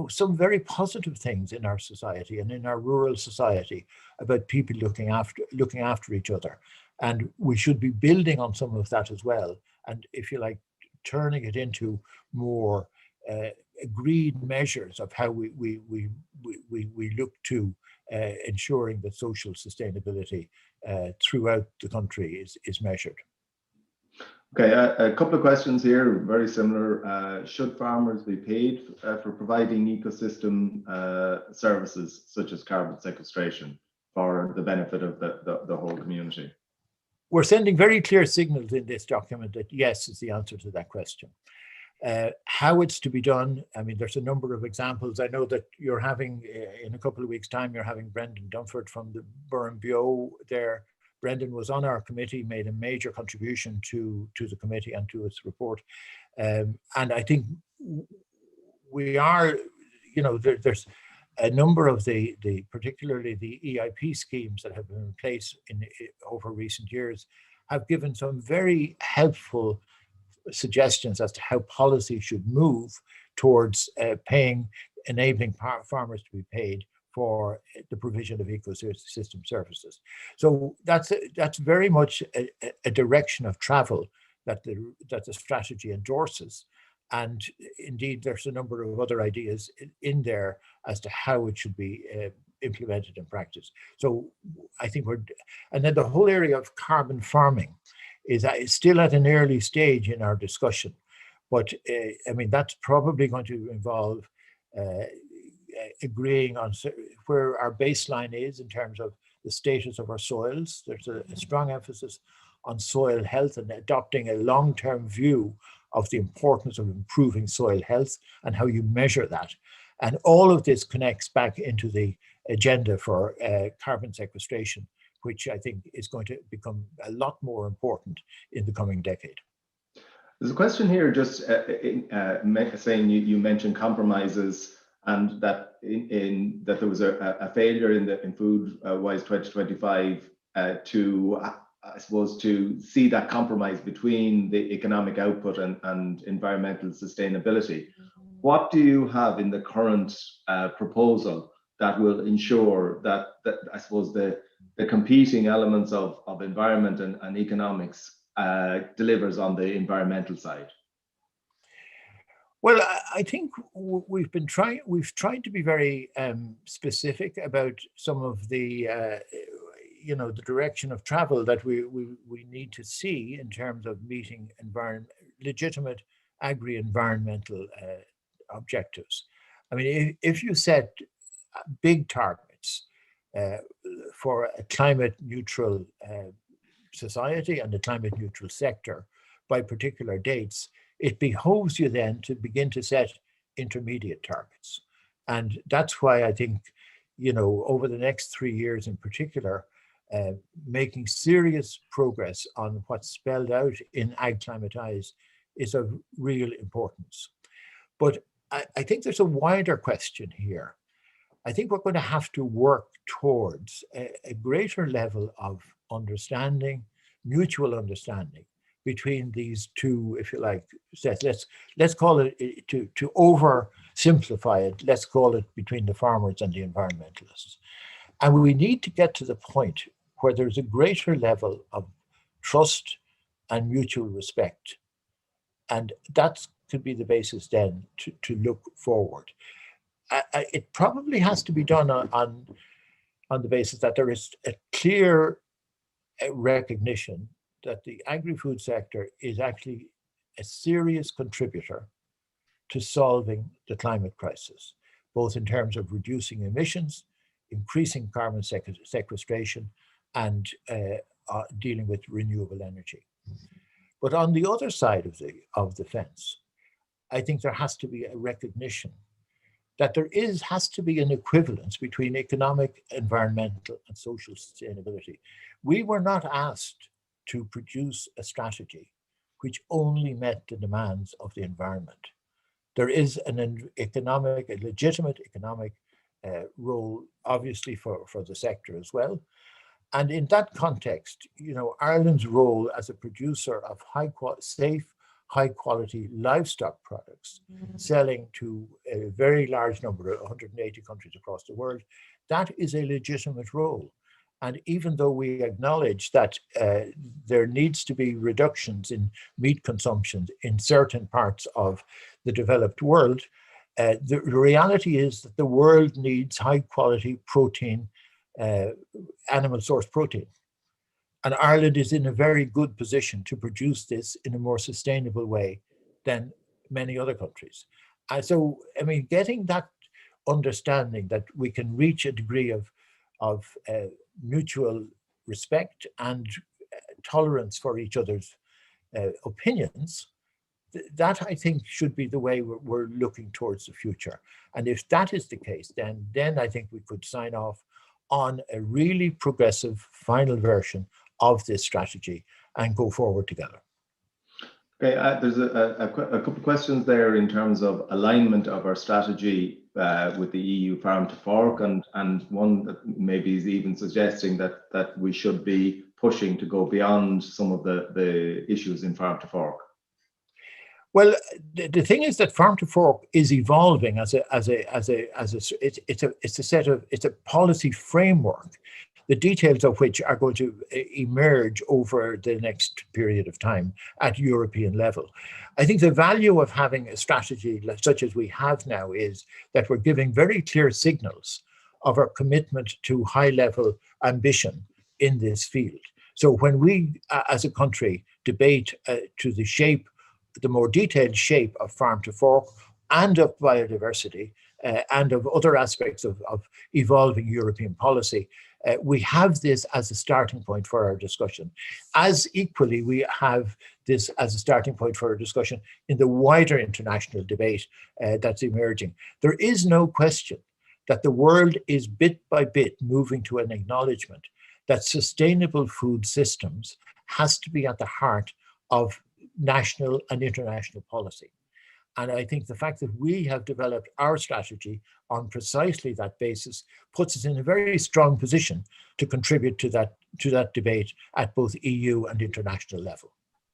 some very positive things in our society and in our rural society about people looking after each other, and we should be building on some of that as well. And if you like, turning it into more agreed measures of how we look to ensuring that social sustainability throughout the country is measured. Okay, a couple of questions here, very similar. Should farmers be paid for providing ecosystem services such as carbon sequestration for the benefit of the whole community? We're sending very clear signals in this document that yes is the answer to that question. How it's to be done, I mean, there's a number of examples. I know that you're having, in a couple of weeks' time, you're having Brendan Dunford from the Burren Bio there. Brendan was on our committee, made a major contribution to the committee and to its report. And I think we are, there's a number of particularly the EIP schemes that have been in place over recent years have given some very helpful suggestions as to how policy should move towards enabling farmers to be paid for the provision of ecosystem services. So that's very much a direction of travel that the strategy endorses. And indeed, there's a number of other ideas in there as to how it should be implemented in practice. So I think and then the whole area of carbon farming is still at an early stage in our discussion. But I mean, that's probably going to involve agreeing on where our baseline is in terms of the status of our soils. There's a strong emphasis on soil health and adopting a long-term view of the importance of improving soil health and how you measure that. And all of this connects back into the agenda for carbon sequestration, which I think is going to become a lot more important in the coming decade. There's a question here just saying you mentioned compromises and that that there was a failure in Food Wise 2025 to, I suppose, to see that compromise between the economic output and environmental sustainability. What do you have in the current proposal that will ensure that I suppose the competing elements of environment and economics delivers on the environmental side? Well, I think we've tried to be very specific about some of the the direction of travel that we need to see in terms of meeting legitimate agri-environmental objectives. I mean, if you set big targets for a climate neutral society and a climate neutral sector by particular dates, it behoves you then to begin to set intermediate targets. And that's why I think, over the next 3 years in particular, making serious progress on what's spelled out in Ag Climatize is of real importance. But I think there's a wider question here. I think we're going to have to work towards a greater level of understanding, mutual understanding between these two, if you like, sets. Let's call it, to oversimplify it, let's call it between the farmers and the environmentalists. And we need to get to the point where there's a greater level of trust and mutual respect. And that could be the basis then to look forward. It probably has to be done on the basis that there is a clear recognition that the agri-food sector is actually a serious contributor to solving the climate crisis, both in terms of reducing emissions, increasing carbon sequestration, and dealing with renewable energy. But on the other side of the fence, I think there has to be a recognition that there has to be an equivalence between economic, environmental, and social sustainability. We were not asked to produce a strategy which only met the demands of the environment. There is a legitimate economic role, obviously, for the sector as well. And in that context, Ireland's role as a producer of safe, high-quality livestock products, selling to a very large number of 180 countries across the world, that is a legitimate role. And even though we acknowledge that there needs to be reductions in meat consumption in certain parts of the developed world, the reality is that the world needs high-quality protein, animal-sourced protein. And Ireland is in a very good position to produce this in a more sustainable way than many other countries. And so, I mean, getting that understanding that we can reach a degree of mutual respect and tolerance for each other's opinions, that I think should be the way we're looking towards the future. And if that is the case, then I think we could sign off on a really progressive final version of this strategy and go forward together. Okay, there's a couple of questions there in terms of alignment of our strategy with the EU Farm to Fork, and one that maybe is even suggesting that we should be pushing to go beyond some of the issues in Farm to Fork. Well, the thing is that Farm to Fork is evolving it's a policy framework, the details of which are going to emerge over the next period of time at European level. I think the value of having a strategy such as we have now is that we're giving very clear signals of our commitment to high-level ambition in this field. So when we, as a country, debate to the more detailed shape of farm to fork and of biodiversity and of other aspects of evolving European policy, we have this as a starting point for our discussion. As equally, we have this as a starting point for our discussion in the wider international debate that's emerging. There is no question that the world is bit by bit moving to an acknowledgement that sustainable food systems has to be at the heart of national and international policy. And I think the fact that we have developed our strategy on precisely that basis puts us in a very strong position to contribute to that debate at both EU and international level.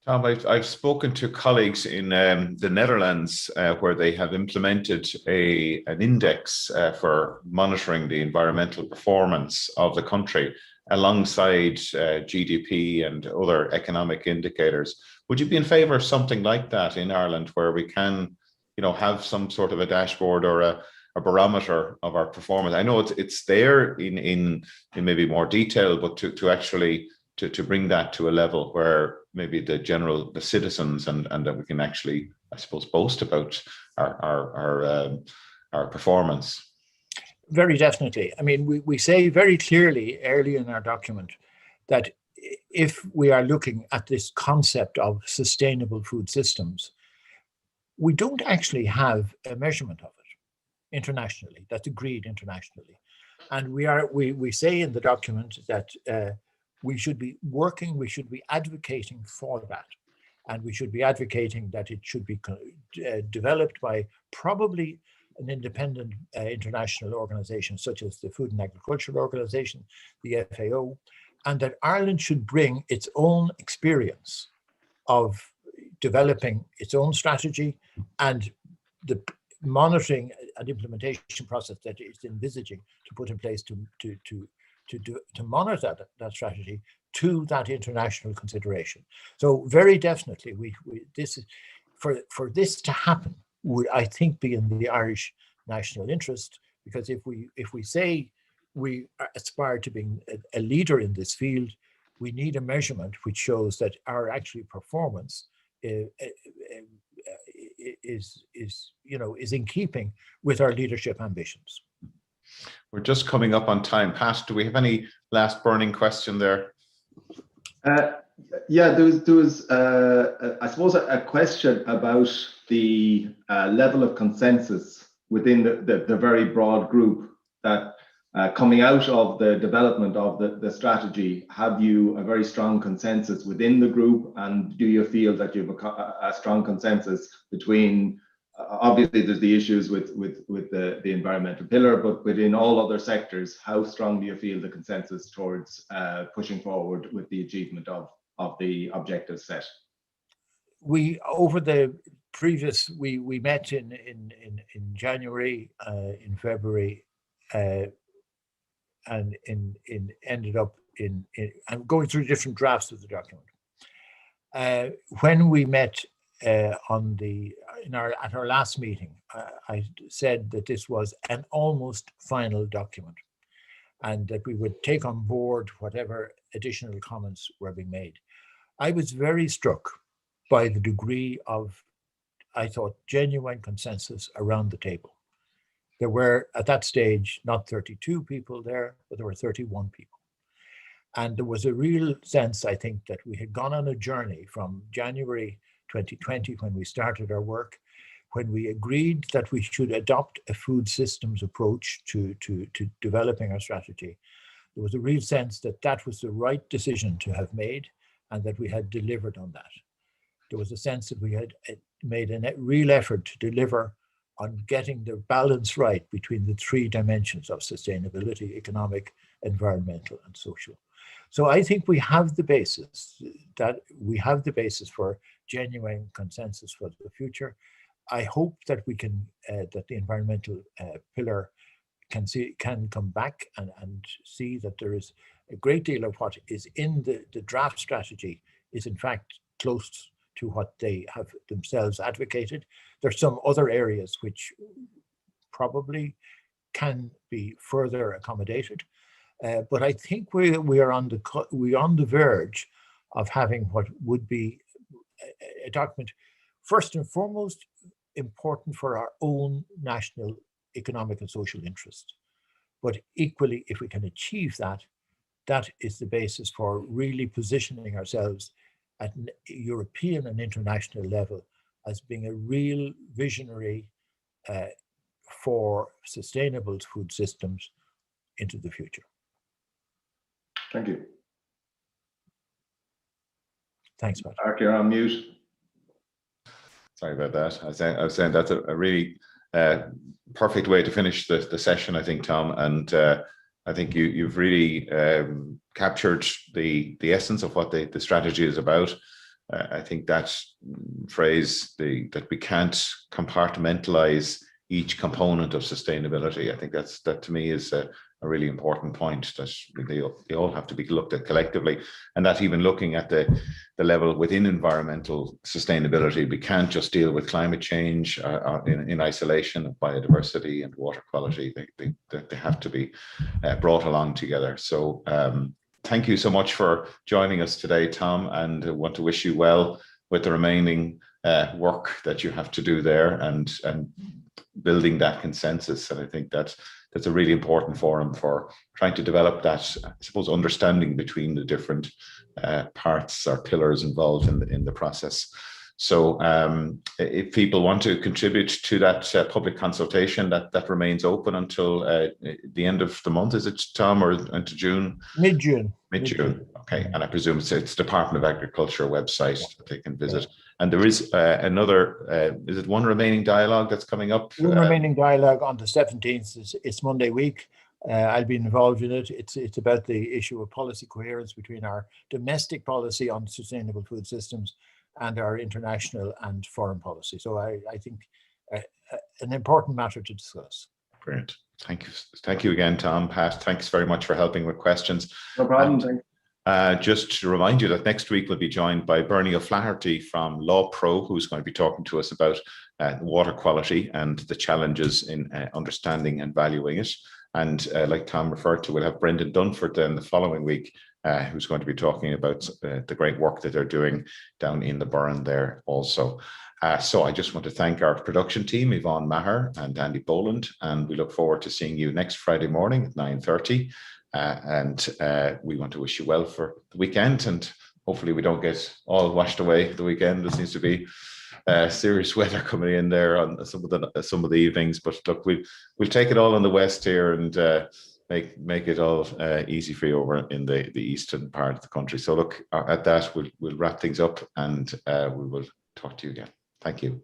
Tom, I've spoken to colleagues in the Netherlands where they have implemented an index for monitoring the environmental performance of the country alongside GDP and other economic indicators. Would you be in favour of something like that in Ireland, where we can, have some sort of a dashboard or a barometer of our performance? I know it's there in maybe more detail, but to actually to bring that to a level where maybe the citizens and that we can actually, I suppose, boast about our performance. Very definitely. I mean, we say very clearly early in our document that if we are looking at this concept of sustainable food systems, we don't actually have a measurement of it internationally, that's agreed internationally. And we say in the document that we should be advocating for that. And we should be advocating that it should be developed by probably an independent international organization such as the Food and Agriculture Organization, the FAO, and that Ireland should bring its own experience of developing its own strategy and the monitoring and implementation process that it's envisaging to put in place to monitor that strategy to that international consideration. So very definitely, this is for this to happen would, I think, be in the Irish national interest, because if we say we aspire to being a leader in this field, we need a measurement which shows that our actual performance is in keeping with our leadership ambitions. We're just coming up on time. Pat, do we have any last burning question there? Yeah, there was I suppose a question about the level of consensus within the very broad group that coming out of the development of the strategy. Have you a very strong consensus within the group, and do you feel that you have a strong consensus between, obviously there's the issues with the environmental pillar, but within all other sectors, how strong do you feel the consensus towards pushing forward with the achievement of the objectives set? We met in January, in February, and ended up in I'm going through different drafts of the document. When we met at our last meeting, I said that this was an almost final document, and that we would take on board whatever additional comments were being made. I was very struck by the degree of, I thought, genuine consensus around the table. There were, at that stage, not 32 people there, but there were 31 people. And there was a real sense, I think, that we had gone on a journey from January 2020, when we started our work, when we agreed that we should adopt a food systems approach to developing our strategy. There was a real sense that that was the right decision to have made, and that we had delivered on that. There was a sense that we had made a real effort to deliver on getting the balance right between the three dimensions of sustainability: economic, environmental, and social. So I think we have the basis for genuine consensus for the future. I hope that we can, that the environmental pillar can come back and see that there is a great deal of what is in the draft strategy is in fact close to what they have themselves advocated. There's some other areas which probably can be further accommodated. But I think we are on the verge of having what would be a document, first and foremost, important for our own national economic and social interest. But equally, if we can achieve that, that is the basis for really positioning ourselves at an European and international level as being a real visionary for sustainable food systems into the future. Thank you. Thanks, Pat. Mark, you're on mute. Sorry about that. I was saying that's a really perfect way to finish the session, I think, Tom. And I think you've really captured the essence of what the strategy is about. I think that phrase, that we can't compartmentalize each component of sustainability, I think that to me is a really important point, that they all have to be looked at collectively, and that even looking at the level within environmental sustainability, we can't just deal with climate change in isolation of biodiversity and water quality. They have to be brought along together. So thank you so much for joining us today, Tom, and I want to wish you well with the remaining work that you have to do there and building that consensus. And I think that's a really important forum for trying to develop that, I suppose, understanding between the different parts or pillars involved in the process. So if people want to contribute to that public consultation, that remains open until the end of the month, is it, Tom, or into June? Mid-June. Mid-June, okay. And I presume it's Department of Agriculture website that they can visit. And there is another, is it one remaining dialogue that's coming up? One remaining dialogue on the 17th. It's Monday week. I'll be involved in it. It's about the issue of policy coherence between our domestic policy on sustainable food systems and our international and foreign policy. So I think an important matter to discuss. Brilliant. Thank you again, Tom. Pat, thanks very much for helping with questions. No problem. Just to remind you that next week we'll be joined by Bernie O'Flaherty from Law Pro, who's going to be talking to us about water quality and the challenges in understanding and valuing it. And like Tom referred to, we'll have Brendan Dunford then the following week, who's going to be talking about the great work that they're doing down in the Burren there also. So I just want to thank our production team, Yvonne Maher and Andy Boland, and we look forward to seeing you next Friday morning at 9:30. And we want to wish you well for the weekend, and hopefully we don't get all washed away the weekend. There seems to be serious weather coming in there on some of the evenings, but look, we'll take it all in the west here and make it all easy for you over in the eastern part of the country. So look, at that we'll wrap things up, and we will talk to you again. Thank you.